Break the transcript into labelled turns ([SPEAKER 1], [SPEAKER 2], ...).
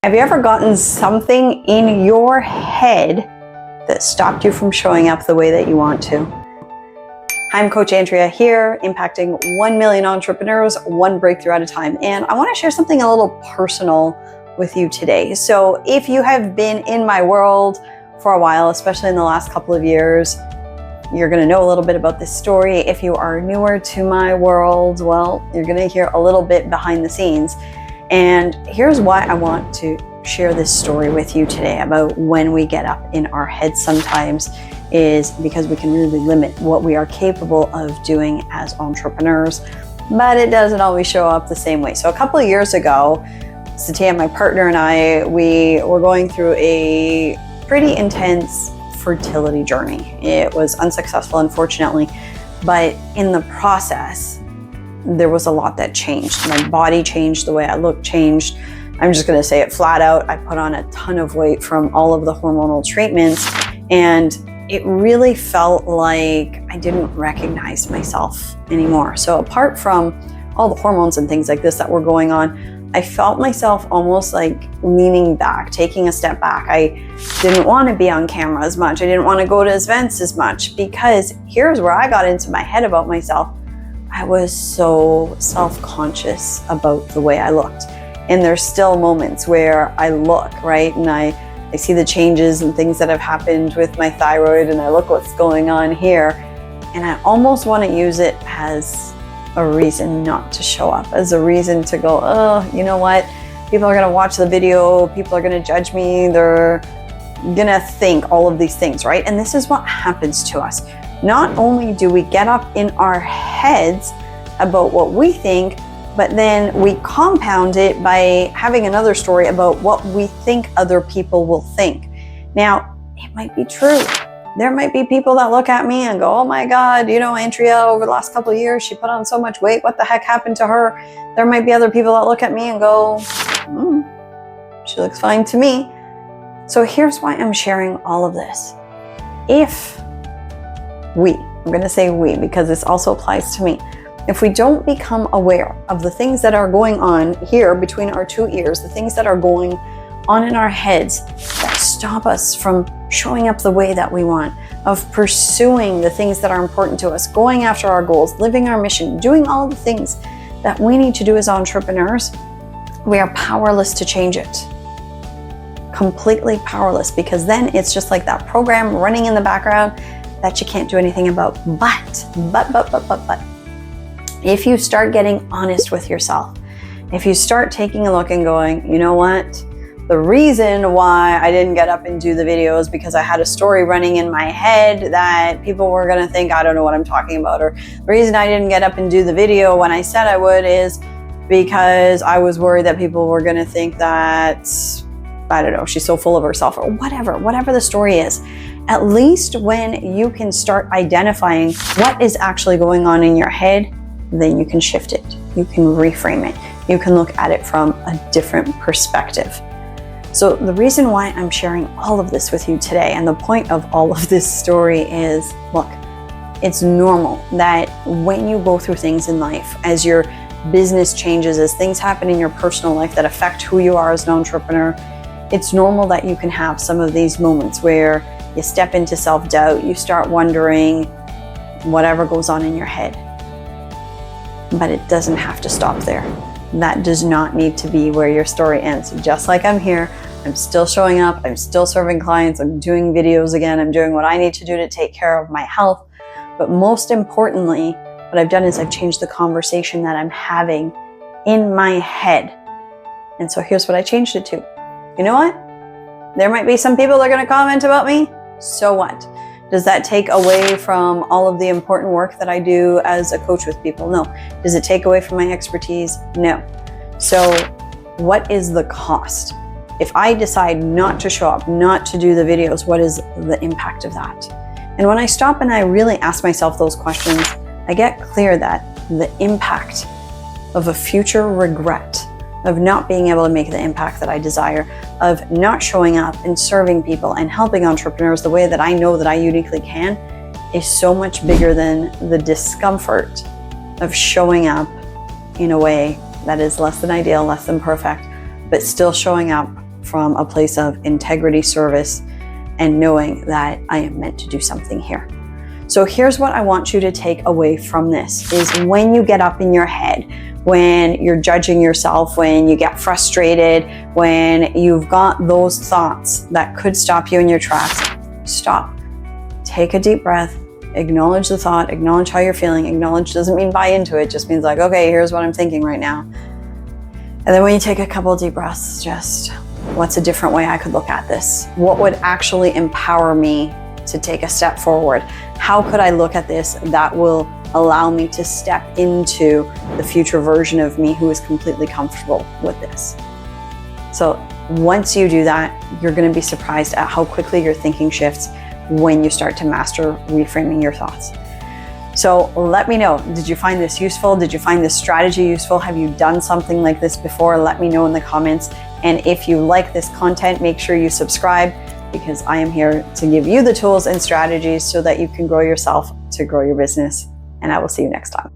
[SPEAKER 1] Have you ever gotten something in your head that stopped you from showing up the way that you want to? I'm Coach Andrea here, impacting 1 million entrepreneurs, one breakthrough at a time. And I want to share something a little personal with you today. So if you have been in my world for a while, especially in the last couple of years, you're going to know a little bit about this story. If you are newer to my world, well, you're going to hear a little bit behind the scenes. And here's why I want to share this story with you today about when we get up in our heads sometimes, is because we can really limit what we are capable of doing as entrepreneurs, but it doesn't always show up the same way. So a couple of years ago, Satya, my partner, and I, we were going through a pretty intense fertility journey. It was unsuccessful, unfortunately, but in the process, there was a lot that changed. My body changed, the way I looked changed. I'm just going to say it flat out. I put on a ton of weight from all of the hormonal treatments, and it really felt like I didn't recognize myself anymore. So apart from all the hormones and things like this that were going on, I felt myself almost like leaning back, taking a step back. I didn't want to be on camera as much. I didn't want to go to events as much, because here's where I got into my head about myself. I was so self-conscious about the way I looked. And there's still moments where I look, right? And I see the changes and things that have happened with my thyroid, and I look what's going on here. And I almost want to use it as a reason not to show up, as a reason to go, oh, you know what? People are going to watch the video. People are going to judge me. They're going to think all of these things, right? And this is what happens to us. Not only do we get up in our heads about what we think, but then we compound it by having another story about what we think other people will think. Now, it might be true. There might be people that look at me and go, oh my God, you know, Andrea, over the last couple of years, she put on so much weight. What the heck happened to her? There might be other people that look at me and go, she looks fine to me. So here's why I'm sharing all of this. If I'm going to say we, because this also applies to me. If we don't become aware of the things that are going on here between our two ears, the things that are going on in our heads that stop us from showing up the way that we want, of pursuing the things that are important to us, going after our goals, living our mission, doing all the things that we need to do as entrepreneurs, we are powerless to change it. Completely powerless, because then it's just like that program running in the background that you can't do anything about. But, if you start getting honest with yourself, if you start taking a look and going, you know what? The reason why I didn't get up and do the videos because I had a story running in my head that people were going to think I don't know what I'm talking about. Or the reason I didn't get up and do the video when I said I would is because I was worried that people were going to think that, I don't know, she's so full of herself, or whatever the story is. At least when you can start identifying what is actually going on in your head, then you can shift it. You can reframe it. You can look at it from a different perspective. So the reason why I'm sharing all of this with you today, and the point of all of this story is, look, it's normal that when you go through things in life, as your business changes, as things happen in your personal life that affect who you are as an entrepreneur, it's normal that you can have some of these moments where you step into self-doubt, you start wondering whatever goes on in your head. But it doesn't have to stop there. That does not need to be where your story ends. Just like I'm here, I'm still showing up, I'm still serving clients, I'm doing videos again, I'm doing what I need to do to take care of my health. But most importantly, what I've done is I've changed the conversation that I'm having in my head. And so here's what I changed it to. You know what? There might be some people that are going to comment about me. So what? Does that take away from all of the important work that I do as a coach with people? No. Does it take away from my expertise? No. So what is the cost? If I decide not to show up, not to do the videos, what is the impact of that? And when I stop and I really ask myself those questions, I get clear that the impact of a future regret of not being able to make the impact that I desire, of not showing up and serving people and helping entrepreneurs the way that I know that I uniquely can, is so much bigger than the discomfort of showing up in a way that is less than ideal, less than perfect, but still showing up from a place of integrity, service, and knowing that I am meant to do something here. So here's what I want you to take away from this is when you get up in your head, when you're judging yourself, when you get frustrated, when you've got those thoughts that could stop you in your tracks, stop. Take a deep breath, acknowledge the thought, acknowledge how you're feeling. Acknowledge doesn't mean buy into it, just means like, okay, here's what I'm thinking right now. And then when you take a couple of deep breaths, just what's a different way I could look at this? What would actually empower me to take a step forward? How could I look at this that will allow me to step into the future version of me who is completely comfortable with this? So once you do that, you're going to be surprised at how quickly your thinking shifts when you start to master reframing your thoughts. So let me know, did you find this useful? Did you find this strategy useful? Have you done something like this before? Let me know in the comments. And if you like this content, make sure you subscribe, because I am here to give you the tools and strategies so that you can grow yourself, to grow your business. And I will see you next time.